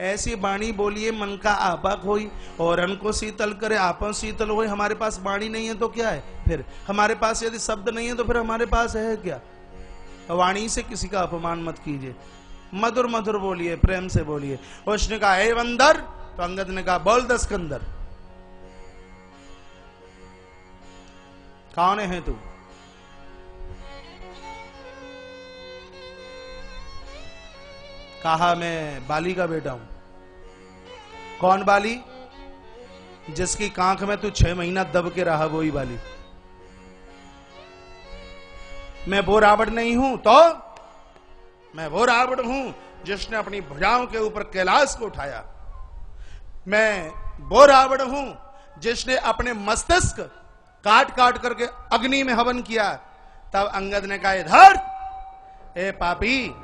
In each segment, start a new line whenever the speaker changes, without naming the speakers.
ऐसी वाणी बोलिए मन का आपा खोई, और अन को शीतल करे आपा शीतल होई। हमारे पास वाणी नहीं है तो क्या है फिर? हमारे पास यदि शब्द नहीं है तो फिर हमारे पास है क्या? वाणी से किसी का अपमान मत कीजिए, मधुर मधुर बोलिए, प्रेम से बोलिए। उसने कहा हे बंदर, तो अंगद ने कहा बोल दस्कंदर, कौन है तू? कहा मैं बाली का बेटा हूं। कौन बाली? जिसकी कांख में तू 6 महीना दब के रहा, वही बाली। मैं वो रावण नहीं हूं, तो मैं वो रावण हूं जिसने अपनी भुजाओं के ऊपर कैलाश को उठाया। मैं वो रावण हूं जिसने अपने मस्तिष्क काट काट करके अग्नि में हवन किया। तब अंगद ने कहा इधर, ए पापी,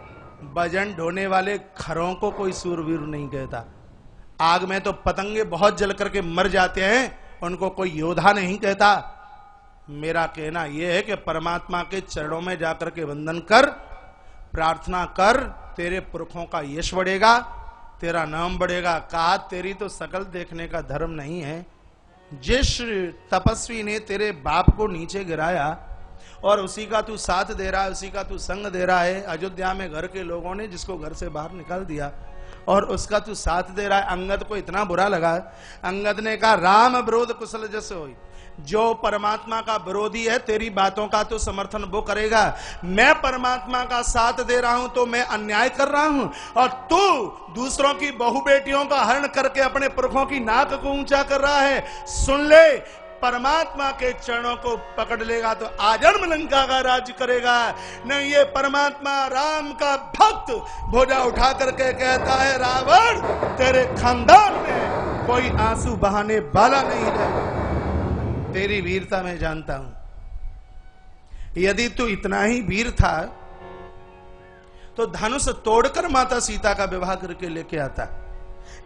वजन ढोने वाले खरों को कोई सूरवीर नहीं कहता। आग में तो पतंगे बहुत जल करके मर जाते हैं, उनको कोई योद्धा नहीं कहता। मेरा कहना यह है कि परमात्मा के चरणों में जाकर के वंदन कर, प्रार्थना कर, तेरे पुरखों का यश बढ़ेगा, तेरा नाम बढ़ेगा। कहा तेरी तो शकल देखने का धर्म नहीं है। जिस तपस्वी ने तेरे बाप को नीचे गिराया और उसी का तू साथ दे रहा है, उसी का तू संग दे रहा है। अयोध्या में घर के लोगों ने जिसको घर से बाहर निकाल दिया और उसका तू साथ दे रहा है। अंगद को इतना बुरा लगा। अंगद ने कहा राम विरोध कुशल जस होई। जो परमात्मा का विरोधी है, तेरी बातों का तो समर्थन वो करेगा। मैं परमात्मा का साथ दे रहा हूं तो मैं अन्याय कर रहा हूं, और तू दूसरों की बहु बेटियों का हरण करके अपने पुरखों की नाक को ऊंचा कर रहा है। सुन ले, परमात्मा के चरणों को पकड़ लेगा तो आजन्म लंका का राज करेगा। नहीं, ये परमात्मा राम का भक्त भुजा उठा करके कहता है रावण, तेरे खानदान में कोई आंसू बहाने वाला नहीं है। तेरी वीरता मैं जानता हूं। यदि तू इतना ही वीर था तो धनुष तोड़कर माता सीता का विवाह करके लेके आता।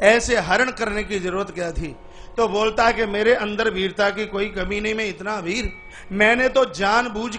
ऐसे हरण करने की जरूरत क्या थी? तो बोलता है कि मेरे अंदर वीरता की कोई कमी नहीं, मैं इतना वीर। मैंने तो जानबूझ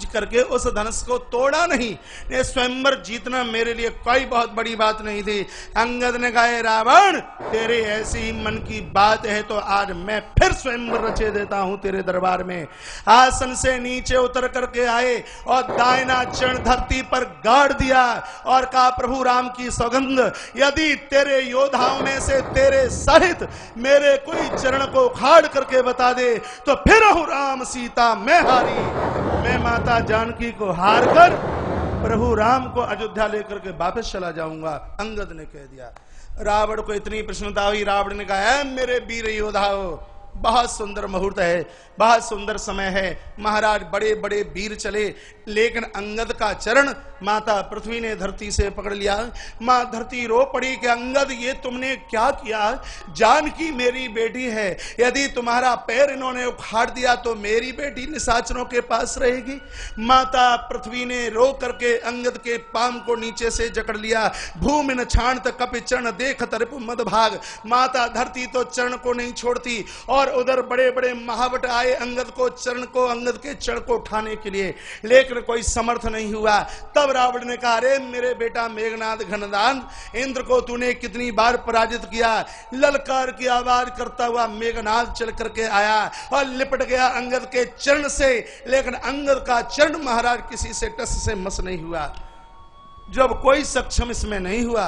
करके उस धनुष को तोड़ा नहीं। ये स्वयंवर जीतना मेरे लिए कोई बहुत बड़ी बात नहीं थी। अंगद ने कहा रावण, तेरे ऐसी ही मन की बात है तो आज मैं फिर स्वयंवर रचे देता हूं तेरे दरबार में। आसन से नीचे उतर करके आए और दाहिना चरण धरती पर गाड़ दिया और कहा प्रभु राम की सौगंध, यदि तेरे योद्धाओं में से तेरे सहित मेरे कोई चरण को उखाड़ करके बता दे तो फिर राम सीता मैं हारी। मैं माता जानकी को हार कर प्रभु राम को अयोध्या लेकर के वापस चला जाऊंगा। अंगद ने कह दिया। रावण को इतनी प्रसन्नता हुई। रावण ने कहा मेरे वीर योद्धाओं, बहुत सुंदर मुहूर्त है, बहुत सुंदर समय है। महाराज बड़े बड़े वीर चले, लेकिन अंगद का चरण माता पृथ्वी ने धरती से पकड़ लिया। मां धरती रो पड़ी कि अंगद ये तुमने क्या किया? जानकी मेरी बेटी है, यदि तुम्हारा पैर इन्होंने उखाड़ दिया तो मेरी बेटी निशाचरों के पास रहेगी। माता पृथ्वी ने रो करके अंगद के पांव को नीचे से जकड़ लिया। भूमि न छाणत कपि चरण देखत रिपु मद भाग। माता धरती तो चरण को नहीं छोड़ती, और उधर बड़े बड़े महावट आए अंगद के चरण को उठाने के लिए, लेकिन कोई समर्थ नहीं हुआ। तब रावण ने कहा अरे मेरे बेटा मेघनाद घनदान, इंद्र को तूने कितनी बार पराजित किया। ललकार की आवाज करता हुआ मेघनाद चल करके आया और लिपट गया अंगद के चरण से, लेकिन अंगद का चरण महाराज किसी से टस से मस नहीं हुआ। जब कोई सक्षम इसमें नहीं हुआ,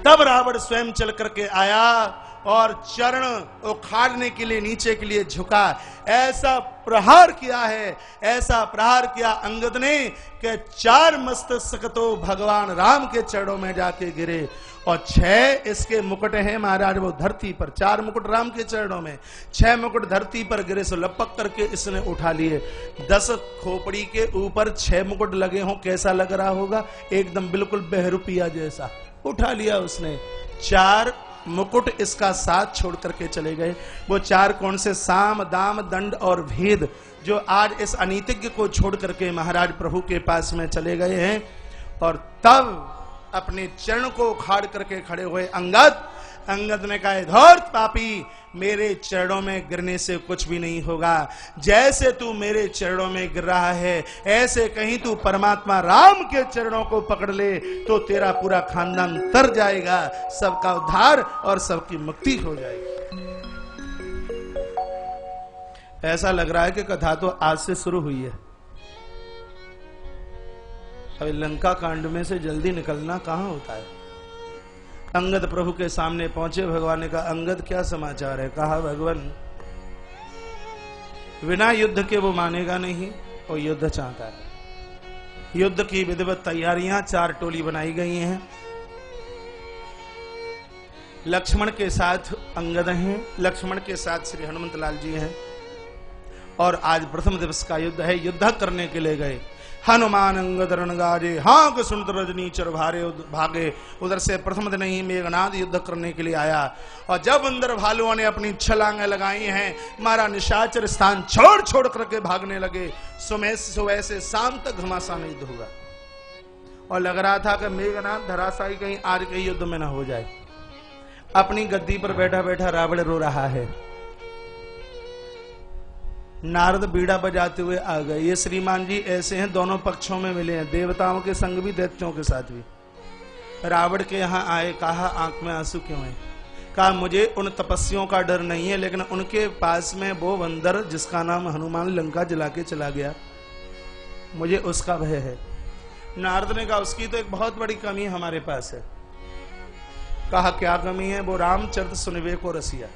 तब रावण स्वयं चल करके आया और चरण उखाड़ने के लिए नीचे के लिए झुका। ऐसा प्रहार किया है, ऐसा प्रहार किया अंगद ने कि 4 मस्तक तो भगवान राम के चरणों में जाके गिरे, और 6 इसके मुकुट हैं महाराज वो धरती पर। 4 मुकुट राम के चरणों में, 6 मुकुट धरती पर गिरे। सो लपक करके इसने उठा लिए। 10 खोपड़ी के ऊपर 6 मुकुट लगे हों, कैसा लग रहा होगा? एकदम बिल्कुल बहरूपिया जैसा उठा लिया उसने। 4 मुकुट इसका साथ छोड़ करके चले गए। वो 4 कौन से? साम, दाम, दंड और भेद, जो आज इस अनीतिज्ञ को छोड़ करके महाराज प्रभु के पास में चले गए हैं। और तब अपने चरण को उखाड़ करके खड़े हुए अंगद ने कहा, धौर्त पापी, मेरे चरणों में गिरने से कुछ भी नहीं होगा। जैसे तू मेरे चरणों में गिर रहा है, ऐसे कहीं तू परमात्मा राम के चरणों को पकड़ ले तो तेरा पूरा खानदान तर जाएगा, सबका उद्धार और सबकी मुक्ति हो जाएगी। ऐसा लग रहा है कि कथा तो आज से शुरू हुई है। अभी लंका कांड में से जल्दी निकलना कहां होता है। अंगद प्रभु के सामने पहुंचे। भगवान ने कहा, अंगद क्या समाचार है? कहा, भगवान बिना युद्ध के वो मानेगा नहीं, वो युद्ध चाहता है। युद्ध की विधिवत तैयारियां 4 टोली बनाई गई हैं। लक्ष्मण के साथ अंगद हैं, लक्ष्मण के साथ श्री हनुमंत लाल जी हैं, और आज प्रथम दिवस का युद्ध है। युद्ध करने के लिए गए हनुमान अंगद रणगाजे, हाँ सुनत रजनी चर भागे। उधर से प्रथम दिन ही मेघनाद युद्ध करने के लिए आया, और जब अंदर भालुओं ने अपनी छलांगे लगाई हैं, मारा निशाचर स्थान छोड़ छोड़ करके भागने लगे। सुबह से शाम तक घमासान युद्ध हुआ, और लग रहा था कि मेघनाद धराशायी कहीं आज के युद्ध में न हो जाए। अपनी गद्दी पर बैठा बैठा रावण रो रहा है। नारद बीड़ा बजाते हुए आ गए। ये श्रीमान जी ऐसे हैं, दोनों पक्षों में मिले हैं, देवताओं के संग भी दैत्यों के साथ भी। रावण के यहाँ आए, कहा आंख में आंसू क्यों है? कहा, मुझे उन तपस्वियों का डर नहीं है, लेकिन उनके पास में वो बंदर जिसका नाम हनुमान लंका जला के चला गया, मुझे उसका भय है। नारद ने कहा, उसकी तो एक बहुत बड़ी कमी हमारे पास है। कहा, क्या कमी है? वो रामचरित सुनवे को रसिया,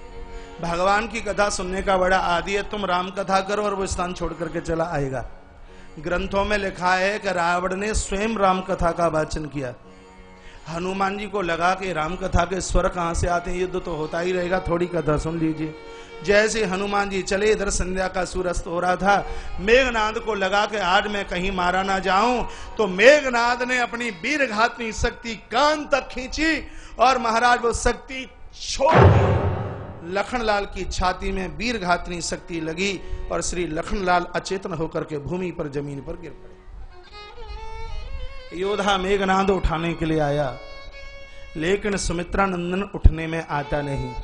भगवान की कथा सुनने का बड़ा आदी है। तुम राम कथा करो और वो स्थान छोड़ करके चला आएगा। ग्रंथों में लिखा है कि रावण ने स्वयं राम कथा का वाचन किया। हनुमान जी को लगा कि राम कथा के स्वर कहां से आते हैं, युद्ध तो होता ही रहेगा, थोड़ी कथा सुन लीजिए। जैसे हनुमान जी चले, इधर संध्या का सूरज हो रहा था। मेघनाद को लगा कि आज मैं कहीं मारा ना जाऊं, तो मेघनाद ने अपनी वीर घातनी शक्ति कान तक खींची, और महाराज वो शक्ति छोड़ दी। लखनलाल की छाती में वीर घातनी शक्ति लगी, और श्री लखनलाल अचेतन होकर के भूमि पर जमीन पर गिर पड़े। योद्धा मेघनाद उठाने के लिए आया, लेकिन सुमित्रा नंदन उठने में आता नहीं।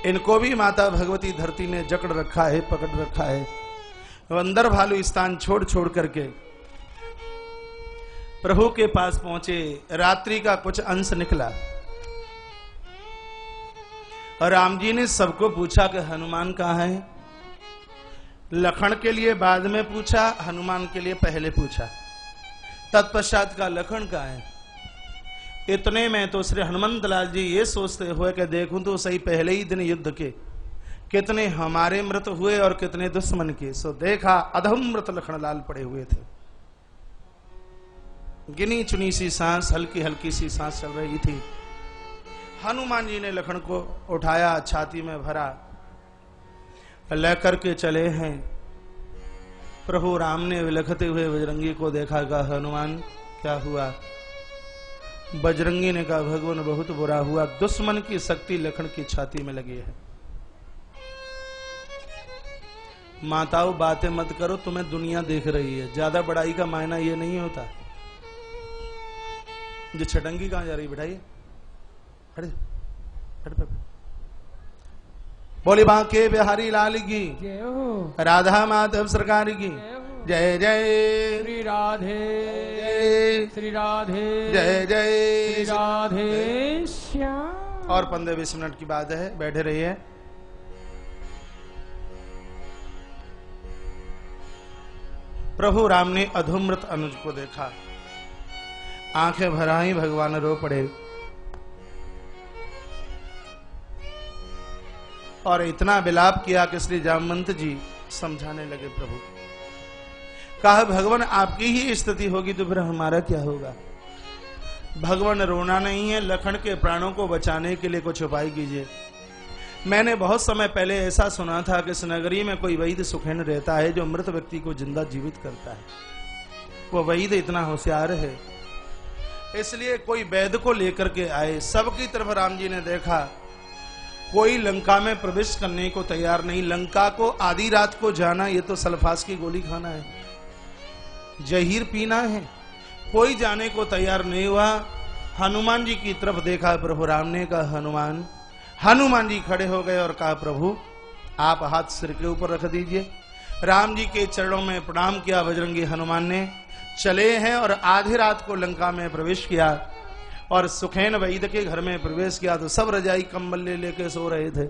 इनको भी माता भगवती धरती ने जकड़ रखा है, पकड़ रखा है। अंदर भालू स्थान छोड़ छोड़ करके प्रभु के पास पहुंचे। रात्रि का कुछ अंश निकला, और राम जी ने सबको पूछा कि हनुमान कहाँ है। लखन के लिए बाद में पूछा, हनुमान के लिए पहले पूछा। तत्पश्चात का लखन कहाँ है। इतने में तो श्री हनुमंत लाल जी ये सोचते हुए कि देखूं तो सही, पहले ही दिन युद्ध के कितने हमारे मृत हुए और कितने दुश्मन के। सो देखा अधम मृत लखनलाल पड़े हुए थे। गिनी चुनी सी सांस, हल्की हल्की सी सांस चल रही थी। हनुमान जी ने लखन को उठाया, छाती में भरा, लेकर के चले हैं। प्रभु राम ने विलखते हुए बजरंगी को देखा। कहा, हनुमान क्या हुआ? बजरंगी ने कहा, भगवान बहुत बुरा हुआ, दुश्मन की शक्ति लखन की छाती में लगी है। माताओं बातें मत करो, तुम्हें दुनिया देख रही है, ज्यादा बड़ाई का मायना ये नहीं होता। जो छटंगी कहां जा रही, बिठाइए, बोली बांके बिहारी लाल की, राधा माधव सरकार की जय जय।
श्री राधे श्री राधे
जय जय
श्री राधे श्याम।
और 15-20 मिनट की बात है, बैठे रहिए। प्रभु राम ने अधोमृत अनुज को देखा, आंखें भराई, भगवान रो पड़े, और इतना विलाप किया कि श्री जामवंत जी समझाने लगे प्रभु। कहा, भगवान आपकी ही स्थिति होगी तो फिर हमारा क्या होगा। भगवान रोना नहीं है, लखन के प्राणों को बचाने के लिए कुछ उपाय कीजिए। मैंने बहुत समय पहले ऐसा सुना था कि इस नगरी में कोई वैद्य सुखैन रहता है जो मृत व्यक्ति को जिंदा जीवित करता है। वो वैद्य इतना होशियार है, इसलिए कोई वैद्य को लेकर के आए। सबकी तरफ राम जी ने देखा, कोई लंका में प्रवेश करने को तैयार नहीं। लंका को आधी रात को जाना, ये तो सल्फास की गोली खाना है, जहीर पीना है। कोई जाने को तैयार नहीं हुआ। हनुमान जी की तरफ देखा प्रभु राम ने, कहा हनुमान। हनुमान जी खड़े हो गए और कहा प्रभु आप हाथ सिर के ऊपर रख दीजिए। राम जी के चरणों में प्रणाम किया बजरंगी हनुमान ने, चले हैं और आधी रात को लंका में प्रवेश किया और सुखेन वैद के घर में प्रवेश किया तो सब रजाई कंबल ले लेके सो रहे थे।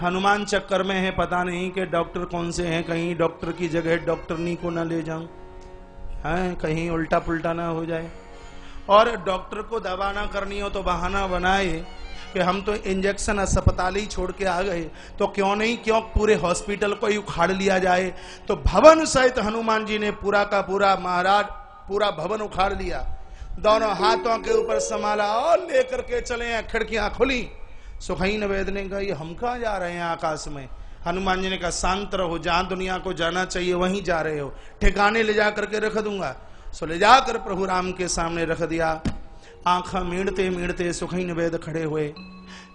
हनुमान चक्कर में है, पता नहीं कि डॉक्टर कौन से हैं, कहीं डॉक्टर की जगह डॉक्टरनी को ना ले जाऊं, हैं कहीं उल्टा पुल्टा ना हो जाए। और डॉक्टर को दवा ना करनी हो तो बहाना बनाए कि हम तो इंजेक्शन अस्पताल ही छोड़ के आ गए, तो क्यों पूरे हॉस्पिटल को ही उखाड़ लिया जाए। तो भवन सहित हनुमान जी ने पूरा का पूरा महाराज पूरा भवन उखाड़ लिया, दोनों हाथों के ऊपर संभाला और लेकर के चले हैं। खिड़कियां खुली। सुखैन वैद ने कहा ये हम कहां जा रहे हैं आकाश में। हनुमान जी ने कहा शांत रहो, जहां दुनिया को जाना चाहिए वहीं जा रहे हो, ठिकाने ले जा करके रख दूंगा। सो ले जाकर प्रभु राम के सामने रख दिया। आंखा मीड़ते मीड़ते सुखैन वैद खड़े हुए।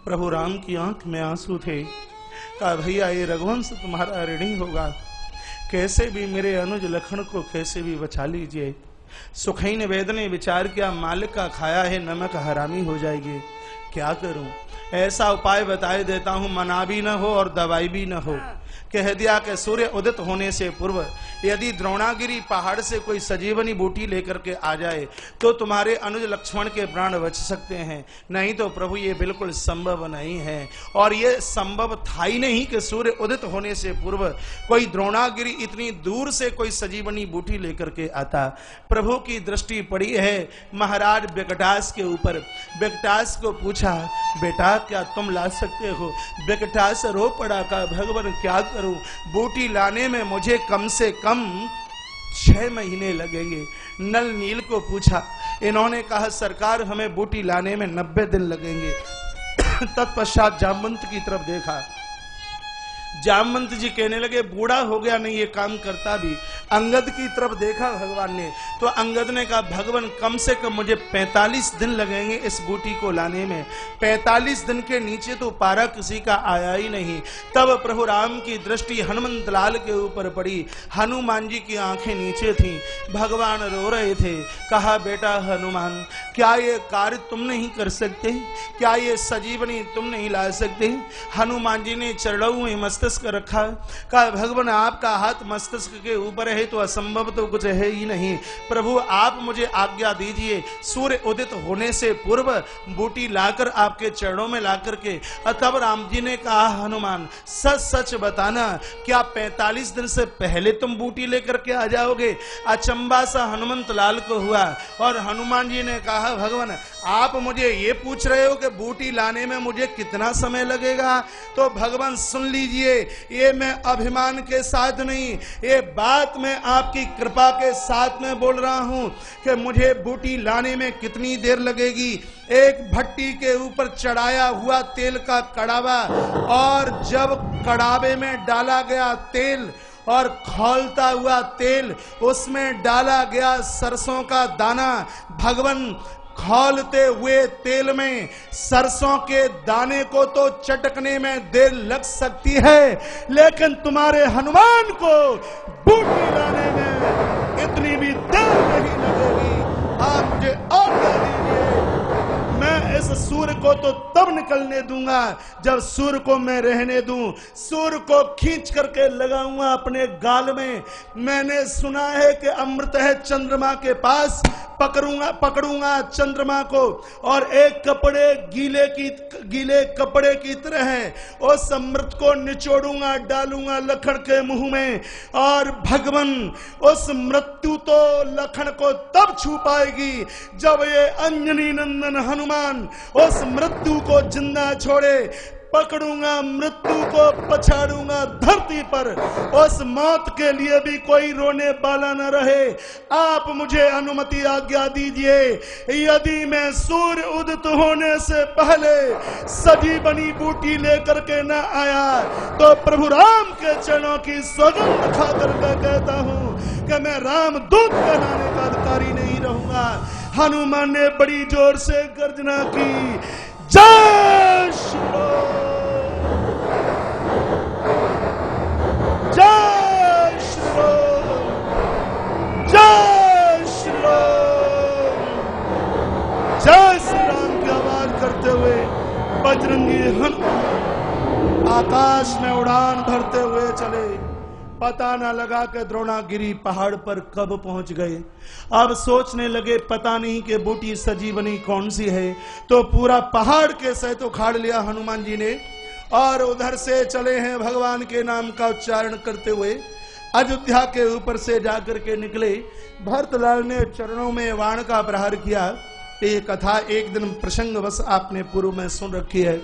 प्रभु राम की आंख में आंसू थे। कहा भैया ये रघुवंश तुम्हारा ऋणी होगा, कैसे भी मेरे अनुज लखन को कैसे भी बचा लीजिए। सुखैन वैद ने विचार किया मालिक का खाया है नमक हरामी हो जाएगी, क्या करूं। ऐसा उपाय बताए देता हूं, मना भी न हो और दवाई भी न हो। कह दिया कि सूर्य उदित होने से पूर्व यदि द्रोणागिरी पहाड़ से कोई सजीवनी बूटी लेकर के आ जाए तो तुम्हारे अनुज लक्ष्मण के प्राण बच सकते हैं, नहीं तो प्रभु ये बिल्कुल संभव नहीं है। और ये संभव था ही नहीं कि सूर्य उदित होने से पूर्व कोई द्रोणागिरी इतनी दूर से कोई सजीवनी बूटी लेकर के आता। प्रभु की दृष्टि पड़ी है महाराज बेकटास के ऊपर। बेकटास को पूछा बेटा क्या तुम ला सकते हो। बेकटास रो पड़ा, का भगवान क्या करूं, बूटी लाने में मुझे कम से कम 6 महीने लगेंगे। नल नील को पूछा, इन्होंने कहा सरकार हमें बूटी लाने में 90 दिन लगेंगे। तत्पश्चात जामवंत की तरफ देखा। जामवंत जी कहने लगे बूढ़ा हो गया नहीं ये काम करता भी। अंगद की तरफ देखा भगवान ने, तो अंगद ने कहा भगवान कम से कम मुझे 45 दिन लगेंगे इस बूटी को लाने में। 45 दिन के नीचे तो पारा किसी का आया ही नहीं। तब प्रभु राम की दृष्टि हनुमंत लाल के ऊपर पड़ी। हनुमान जी की आंखें नीचे थीं, भगवान रो रहे थे। कहा बेटा हनुमान क्या ये कार्य तुम नहीं कर सकते, क्या ये सजीवनी तुम नहीं ला सकते। हनुमान जी ने चरणों में मस्तिष्क रखा। कहा भगवान आपका हाथ मस्तिष्क के ऊपर है तो असंभव तो कुछ है ही नहीं। प्रभु आप मुझे आज्ञा दीजिए, सूर्य उदित होने से पूर्व बूटी लाकर आपके चरणों में लाकर के। तब राम जी ने कहा हनुमान सच सच बताना क्या 45 दिन से पहले तुम बूटी लेकर के आ जाओगे। अचंबा सा हनुमंत लाल को हुआ और हनुमान जी ने कहा भगवान आप मुझे ये पूछ रहे हो कि बूटी लाने में मुझे कितना समय लगेगा। तो भगवान सुन लीजिए, ये मैं अभिमान के साथ नहीं, ये बात मैं आपकी कृपा के साथ में बोल रहा हूं कि मुझे बूटी लाने में कितनी देर लगेगी। एक भट्टी के ऊपर चढ़ाया हुआ तेल का कड़ावा, और जब कड़ावे में डाला गया तेल और खौलता हुआ तेल, उसमें डाला गया सरसों का दाना। भगवान खौलते हुए तेल में सरसों के दाने को तो चटकने में देर लग सकती है, लेकिन तुम्हारे हनुमान को बूटी लाने में इतनी भी देर नहीं लगेगी। आप मुझे आज्ञा दीजिए, मैं इस सूर्य को तो तब निकलने दूंगा जब सूर्य को मैं रहने दूं। सूर्य को खींच करके लगाऊंगा अपने गाल में। मैंने सुना है कि अमृत है चंद्रमा के पास, पकड़ूंगा चंद्रमा को और एक गीले कपड़े की तरह है उस अमृत को निचोड़ूंगा, डालूंगा लखन के मुंह में। और भगवान उस मृत्यु तो लखन को तब छू पाएगी जब ये अंजनी नंदन हनुमान उस मृत्यु को जिंदा छोड़े। पकड़ूंगा मृत्यु को, पछाड़ूंगा धरती पर, उस मौत के लिए भी कोई रोने वाला न रहे। आप मुझे अनुमति आज्ञा दीजिए, यदि मैं सूर्य उदित होने से पहले सजी बनी बूटी लेकर के न आया तो प्रभु राम के चरणों की सौगंध खाकर मैं कहता हूं कि मैं राम दूत कहलाने का अधिकारी नहीं रहूंगा। हनुमान ने बड़ी जोर से गर्जना की, जय श्री राम, जय श्री राम, जय श्री राम, जय श्री बजरंगी हनुमान आकाश में उड़ान भरते हुए चले। पता न लगा कि द्रोणागिरी पहाड़ पर कब पहुंच गए। अब सोचने लगे पता नहीं कि बूटी सजीवनी कौन सी है, तो पूरा पहाड़ के सहित उखाड़ लिया हनुमान जी ने और उधर से चले हैं भगवान के नाम का उच्चारण करते हुए। अयोध्या के ऊपर से जाकर के निकले। भरतलाल ने चरणों में वाण का प्रहार किया। ये कथा एक दिन प्रसंगवश आपने पूर्व में सुन रखी है।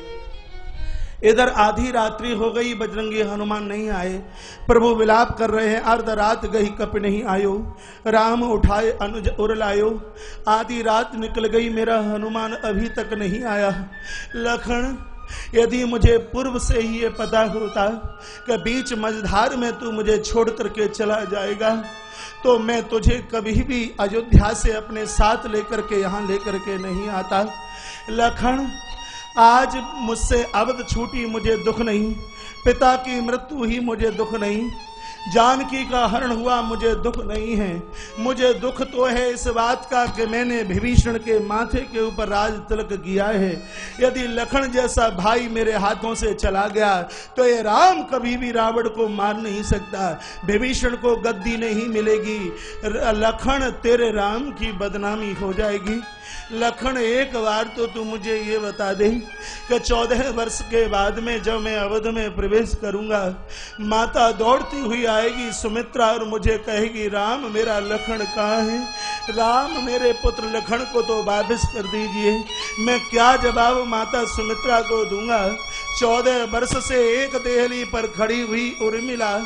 इधर आधी रात्रि हो गई, बजरंगी हनुमान नहीं आए। प्रभु विलाप कर रहे हैं, अर्ध रात गई कप नहीं आयो, राम उठाए अनुज उर लायो। आधी रात निकल गई, मेरा हनुमान अभी तक नहीं आया। लखन, यदि मुझे पूर्व से ही ये पता होता कि बीच मझधार में तू मुझे छोड़ करके चला जाएगा, तो मैं तुझे कभी भी अयोध्या से अपने साथ लेकर के यहाँ लेकर के नहीं आता। लखन, आज मुझसे अवध छूटी मुझे दुख नहीं, पिता की मृत्यु ही मुझे दुख नहीं, जानकी का हरण हुआ मुझे दुख नहीं है। मुझे दुख तो है इस बात का कि मैंने विभीषण के माथे के ऊपर राज तिलक किया है। यदि लखन जैसा भाई मेरे हाथों से चला गया तो ये राम कभी भी रावण को मार नहीं सकता, विभीषण को गद्दी नहीं मिलेगी। लखन, तेरे राम की बदनामी हो जाएगी। लखन, एक बार तो तू मुझे ये बता दे कि 14 वर्ष के बाद में जब मैं अवध में प्रवेश करूंगा, माता दौड़ती हुई आएगी सुमित्रा और मुझे कहेगी, राम मेरा लखन कहाँ है? राम मेरे पुत्र लखन को तो वापस कर दीजिए। मैं क्या जवाब माता सुमित्रा को दूंगा? 14 वर्ष से एक देहली पर खड़ी हुई उर्मिला,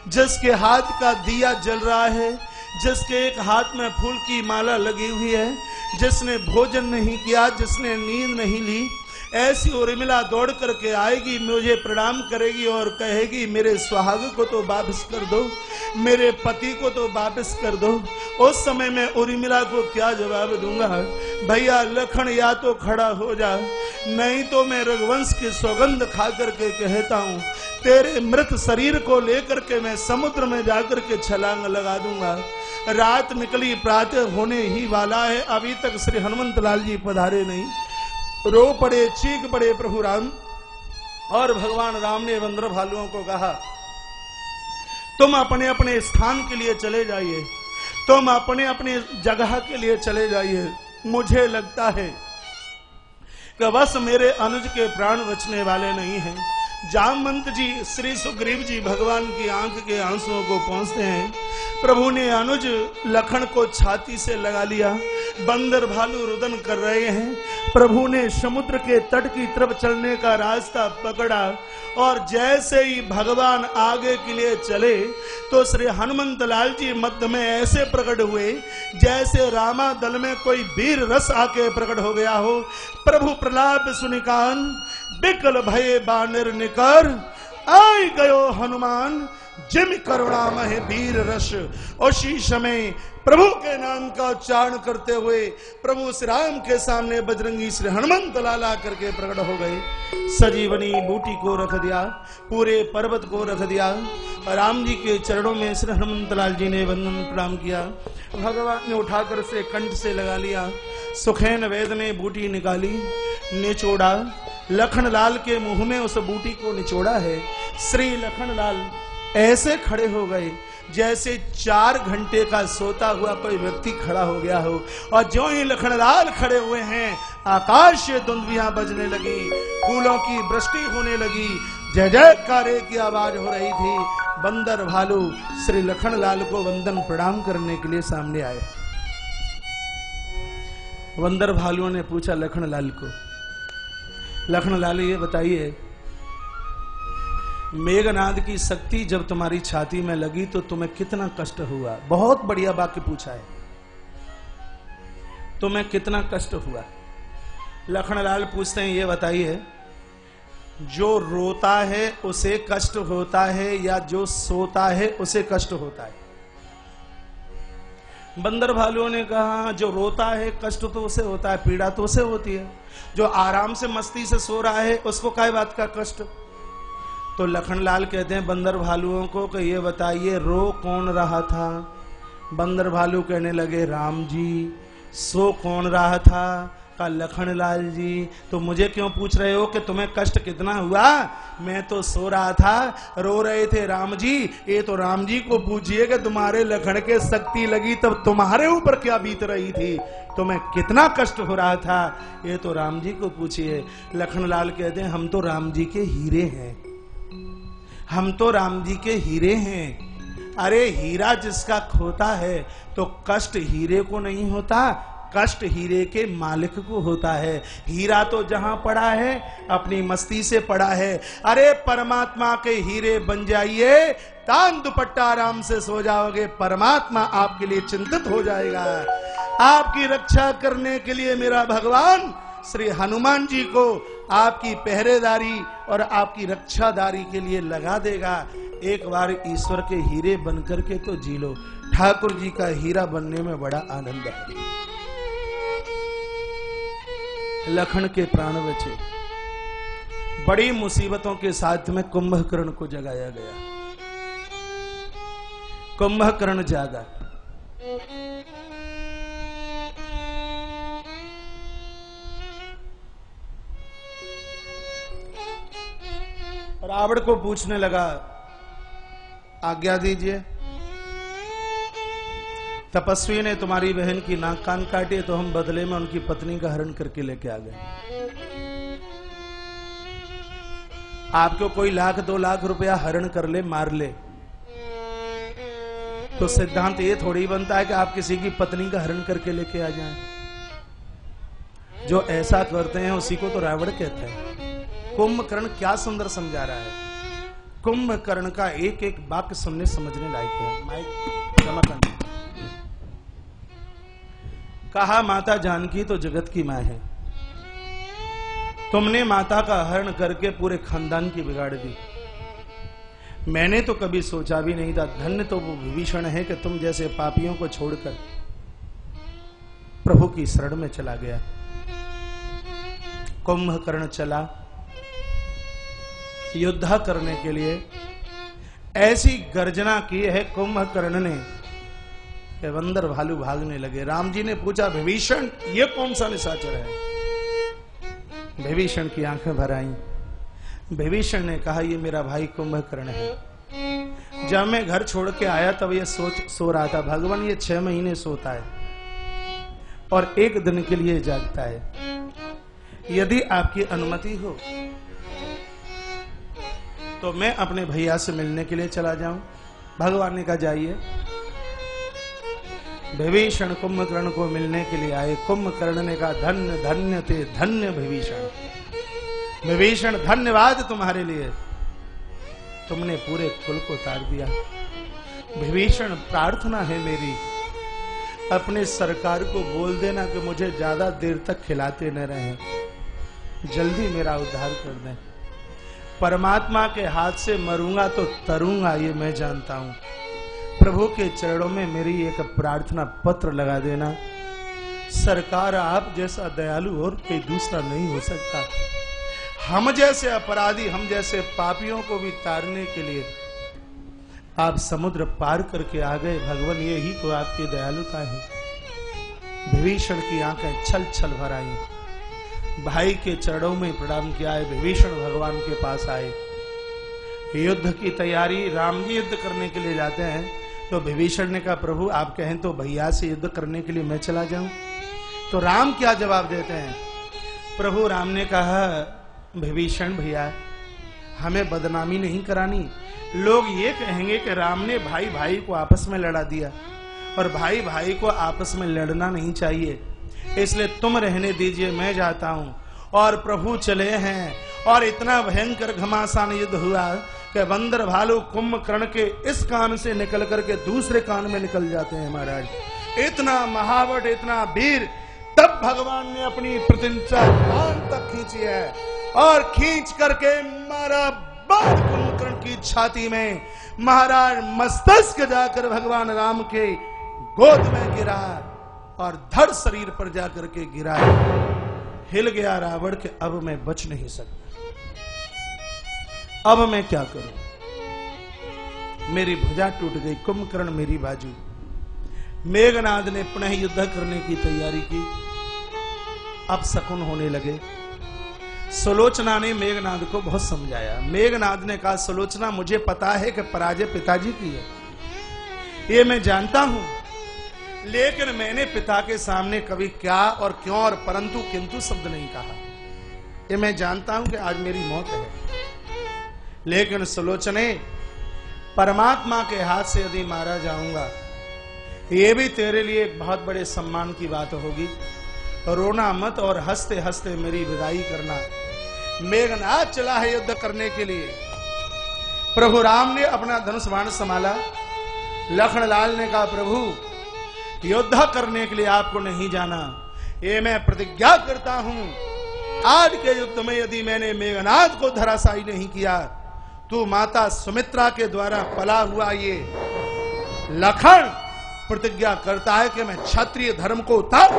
जिसके हाथ का दिया जल रहा है, जिसके एक हाथ में फूल की माला लगी हुई है, जिसने भोजन नहीं किया, जिसने नींद नहीं ली, ऐसी उर्मिला दौड़ करके आएगी, मुझे प्रणाम करेगी और कहेगी, मेरे सुहाग को तो वापस कर दो, मेरे पति को तो वापस कर दो। उस समय मैं उर्मिला को क्या जवाब दूंगा? भैया लखन, या तो खड़ा हो जा, नहीं तो मैं रघुवंश की सौगंध खा करके कहता हूँ तेरे मृत शरीर को लेकर के मैं समुद्र में जाकर के छलांग लगा दूंगा। रात निकली, प्रातः होने ही वाला है, अभी तक श्री हनुमंत लाल जी पधारे नहीं। रो पड़े, चीख पड़े प्रभु राम। और भगवान राम ने बंदर भालुओं को कहा, तुम अपने अपने स्थान के लिए चले जाइए, तुम अपने अपने जगह के लिए चले जाइए। मुझे लगता है कि बस मेरे अनुज के प्राण बचने वाले नहीं हैं। जामवंत जी, श्री सुग्रीव जी भगवान की आंख के आंसुओं को पहुंचते हैं। प्रभु ने अनुज लखन को छाती से लगा लिया, बंदर भालू रुदन कर रहे हैं। प्रभु ने समुद्र के तट की तरफ चलने का रास्ता पकड़ा और जैसे ही भगवान आगे के लिए चले तो श्री हनुमंत लाल जी मध्य में ऐसे प्रकट हुए जैसे रामा दल में कोई वीर रस आके प्रकट हो गया हो। प्रभु प्रलाप सुनिकान बिकल भये बानर निकर, आई गयो हनुमान जिम करुणामह वीर रस। उसी समय प्रभु के नाम का उच्चारण करते हुए प्रभु श्री राम के सामने बजरंगी श्री हनुमंत लाला करके प्रकट हो गए। सजीवनी बूटी को रख दिया, पूरे पर्वत को रख दिया। राम जी के चरणों में श्री हनुमंत लाल जी ने वंदन प्रणाम किया। भगवान ने उठाकर से कंठ से लगा लिया। सुखैन वैद ने बूटी निकाली, निचोड़ा, लखन लाल के मुंह में उस बूटी को निचोड़ा है। श्री लखन लाल ऐसे खड़े हो गए जैसे 4 घंटे का सोता हुआ कोई व्यक्ति खड़ा हो गया हो। और जो ही लखनलाल खड़े हुए हैं, आकाश से दुंदुभियां बजने लगी, फूलों की वृष्टि होने लगी, जय जयकारे की आवाज हो रही थी। बंदर भालू श्री लखनलाल को वंदन प्रणाम करने के लिए सामने आए। बंदर भालुओं ने पूछा लखनलाल को, लखनलाल ये बताइए, मेघनाद की शक्ति जब तुम्हारी छाती में लगी तो तुम्हें कितना कष्ट हुआ? बहुत बढ़िया वाक्य पूछा है, तुम्हें कितना कष्ट हुआ? लखनलाल पूछते हैं, ये बताइए, जो रोता है उसे कष्ट होता है या जो सोता है उसे कष्ट होता है? बंदर भालुओं ने कहा, जो रोता है कष्ट तो उसे होता है, पीड़ा तो उसे होती है, जो आराम से मस्ती से सो रहा है उसको काय बात का कष्ट? तो लखनलाल कहते हैं बंदर भालुओं को कि ये बताइए, रो कौन रहा था? बंदर भालू कहने लगे, राम जी। सो कौन रहा था? कहा लखन लाल जी तो मुझे क्यों पूछ रहे हो कि तुम्हें कष्ट कितना हुआ? मैं तो सो रहा था, रो रहे थे राम जी। ये तो राम जी को पूछिए कि तुम्हारे लखन के शक्ति लगी तब तुम्हारे ऊपर क्या बीत रही थी, तुम्हें कितना कष्ट हो रहा था, ये तो राम जी को पूछिए। लखन लाल कहते हैं हम तो राम जी के हीरे हैं, हम तो राम जी के हीरे हैं। अरे हीरा जिसका खोता है तो कष्ट हीरे को नहीं होता, कष्ट हीरे के मालिक को होता है। हीरा तो जहां पड़ा है अपनी मस्ती से पड़ा है। अरे परमात्मा के हीरे बन जाइए, तान दुपट्टा आराम से सो जाओगे, परमात्मा आपके लिए चिंतित हो जाएगा। आपकी रक्षा करने के लिए मेरा भगवान श्री हनुमान जी को आपकी पहरेदारी और आपकी रक्षादारी के लिए लगा देगा। एक बार ईश्वर के हीरे बनकर के तो जी लो। ठाकुर जी का हीरा बनने में बड़ा आनंद है। लखन के प्राण बचे। बड़ी मुसीबतों के साथ में कुंभकर्ण को जगाया गया। कुंभकर्ण जागा। रावण को पूछने लगा आज्ञा दीजिए, तपस्वी ने तुम्हारी बहन की नाक कान काटे तो हम बदले में उनकी पत्नी का हरण करके लेके आ गए। आपको कोई 1,00,000 2 लाख रुपया हरण कर ले, मार ले, तो सिद्धांत ये थोड़ी बनता है कि आप किसी की पत्नी का हरण करके लेके आ जाएं। जो ऐसा करते हैं उसी को तो रावण कहते हैं। कुंभकर्ण क्या सुंदर समझा रहा है। कुंभकर्ण का एक एक वाक्य सुनने समझने लायक है। माइक जमा करना। कहा माता जानकी तो जगत की मां है, तुमने माता का हरण करके पूरे खानदान की बिगाड़ दी। मैंने तो कभी सोचा भी नहीं था, धन्य तो वो विभीषण है कि तुम जैसे पापियों को छोड़कर प्रभु की शरण में चला गया। कुंभकर्ण चला युद्ध करने के लिए। ऐसी गर्जना की है कुंभकर्ण ने कि बंदर भालू भागने लगे। राम जी ने पूछा विभीषण ये कौन सा निशाचर है? विभीषण की आंखें भर आई। विभीषण ने कहा ये मेरा भाई कुंभकर्ण है। जब मैं घर छोड़ के आया तब ये सो रहा था। भगवान ये 6 महीने सोता है और 1 दिन के लिए जागता है। यदि आपकी अनुमति हो तो मैं अपने भैया से मिलने के लिए चला जाऊं। भगवान ने कहा जाइए। विभीषण कुंभकर्ण को मिलने के लिए आए। कुंभकर्ण ने कहा धन्य धन्य ते धन्य विभीषण। विभीषण धन्यवाद तुम्हारे लिए, तुमने पूरे कुल को तार दिया। विभीषण प्रार्थना है मेरी, अपने सरकार को बोल देना कि मुझे ज्यादा देर तक खिलाते न रहें, जल्दी मेरा उद्धार कर दें। परमात्मा के हाथ से मरूंगा तो तरूंगा ये मैं जानता हूं। प्रभु के चरणों में मेरी एक प्रार्थना पत्र लगा देना। सरकार आप जैसा दयालु और कोई दूसरा नहीं हो सकता। हम जैसे अपराधी, हम जैसे पापियों को भी तारने के लिए आप समुद्र पार करके आ गए। भगवान यही तो आपकी दयालुता है। विभीषण की आंखें छल छल भर आई। भाई के चरणों में प्रणाम किया है। विभीषण भगवान के पास आए। युद्ध की तैयारी, राम जी युद्ध करने के लिए जाते हैं तो विभीषण ने कहा प्रभु आप कहें तो भैया से युद्ध करने के लिए मैं चला जाऊं। तो राम क्या जवाब देते हैं? प्रभु राम ने कहा विभीषण भैया हमें बदनामी नहीं करानी। लोग ये कहेंगे कि राम ने भाई भाई को आपस में लड़ा दिया, और भाई भाई को आपस में लड़ना नहीं चाहिए, इसलिए तुम रहने दीजिए, मैं जाता हूं। और प्रभु चले हैं और इतना भयंकर घमासान युद्ध हुआ कि बंदर भालू कुंभकर्ण के इस कान से निकल करके दूसरे कान में निकल जाते हैं। महाराज इतना महावट, इतना वीर। तब भगवान ने अपनी प्रतिष्ठा कान तक खींची है और खींच करके मारा बाण कुंभकर्ण की छाती में। महाराज मस्तक जाकर भगवान राम के गोद में गिरा और धड़ शरीर पर जाकर के गिरा। हिल गया रावण के अब मैं बच नहीं सकता, अब मैं क्या करूं? मेरी भुजा टूट गई, कुंभकर्ण मेरी बाजू। मेघनाद ने पुनः युद्ध करने की तैयारी की। अपशकुन होने लगे। सुलोचना ने मेघनाद को बहुत समझाया। मेघनाद ने कहा, सुलोचना मुझे पता है कि पराजय पिताजी की है, ये मैं जानता हूं, लेकिन मैंने पिता के सामने कभी क्या और क्यों और परंतु किंतु शब्द नहीं कहा। ये मैं जानता हूं कि आज मेरी मौत है, लेकिन सुलोचने परमात्मा के हाथ से यदि मारा जाऊंगा, ये भी तेरे लिए एक बहुत बड़े सम्मान की बात होगी। रोना मत और हंसते हंसते मेरी विदाई करना। मेघनाद चला है युद्ध करने के लिए। प्रभु राम ने अपना धनुष बाण संभाला। लखनलाल ने कहा, प्रभु युद्ध करने के लिए आपको नहीं जाना, ये मैं प्रतिज्ञा करता हूं, आज के युद्ध में यदि मैंने मेघनाद को धराशायी नहीं किया, तो माता सुमित्रा के द्वारा पला हुआ ये लखन प्रतिज्ञा करता है कि मैं क्षत्रिय धर्म को उतार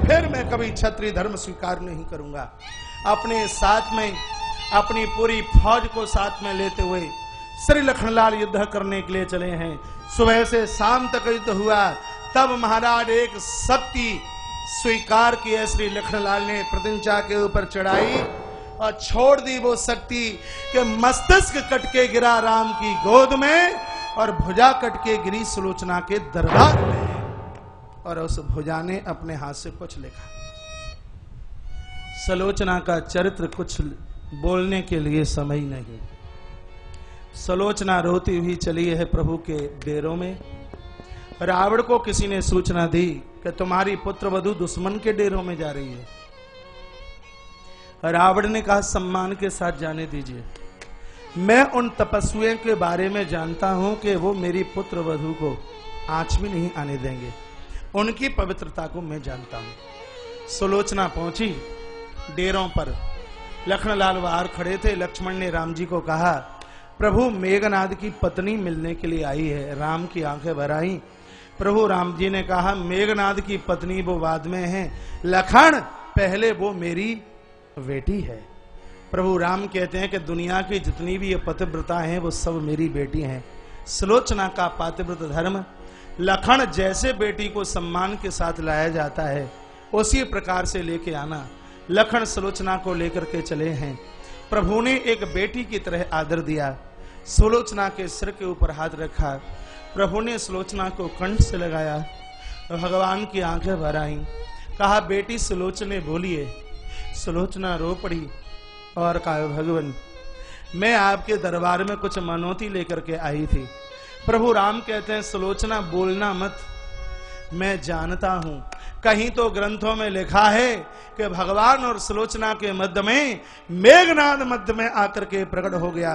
फिर मैं कभी क्षत्रिय धर्म स्वीकार नहीं करूंगा। अपने साथ में अपनी पूरी फौज को साथ में लेते हुए श्री लखनलाल युद्ध करने के लिए चले हैं। सुबह से शाम तक युद्ध हुआ। तब महाराज एक शक्ति स्वीकार की है। श्री लखनलाल ने प्रतिज्ञा के ऊपर चढ़ाई और छोड़ दी वो शक्ति के मस्तिष्क कट के गिरा राम की गोद में और भुजा कट के गिरी सुलोचना के दरबार में, और उस भुजा ने अपने हाथ से कुछ लिखा। सुलोचना का चरित्र कुछ बोलने के लिए समय नहीं। सुलोचना रोती हुई चली है प्रभु के डेरों में। रावण को किसी ने सूचना दी कि तुम्हारी पुत्रवधू दुश्मन के डेरों में जा रही है। रावण ने कहा, सम्मान के साथ जाने दीजिए, मैं उन तपस्वियों के बारे में जानता हूं कि वो मेरी पुत्रवधू को आंच भी नहीं आने देंगे, उनकी पवित्रता को मैं जानता हूं। सुलोचना पहुंची डेरों पर। लखनलाल बाहर खड़े थे। लक्ष्मण ने राम जी को कहा, प्रभु मेघनाद की पत्नी मिलने के लिए आई है। राम की आंखें भर आई। प्रभु राम जी ने कहा, मेघनाद की पत्नी वो बाद में है, लखन पहले वो मेरी बेटी है। प्रभु राम कहते हैं कि दुनिया की जितनी भी ये पतिव्रता हैं वो सब मेरी बेटी हैं। सुलोचना का पातिव्रत धर्म, लखन जैसे बेटी को सम्मान के साथ लाया जाता है उसी प्रकार से लेके आना। लखन सुलोचना को लेकर के चले हैं। प्रभु ने एक बेटी की तरह आदर दिया। सुलोचना के सिर के ऊपर हाथ रखा। प्रभु ने सुलोचना को कंठ से लगाया। भगवान की आंखें भर आईं। कहा, बेटी सुलोचने बोलिए। सुलोचना रो पड़ी और कहा, भगवान मैं आपके दरबार में कुछ मनौती लेकर के आई थी। प्रभु राम कहते हैं, सुलोचना बोलना मत, मैं जानता हूं कहीं तो ग्रंथों में लिखा है कि भगवान और सुलोचना के मध्य में मेघनाद मध्य में आकर के प्रकट हो गया।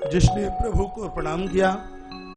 जिसने प्रभु को प्रणाम किया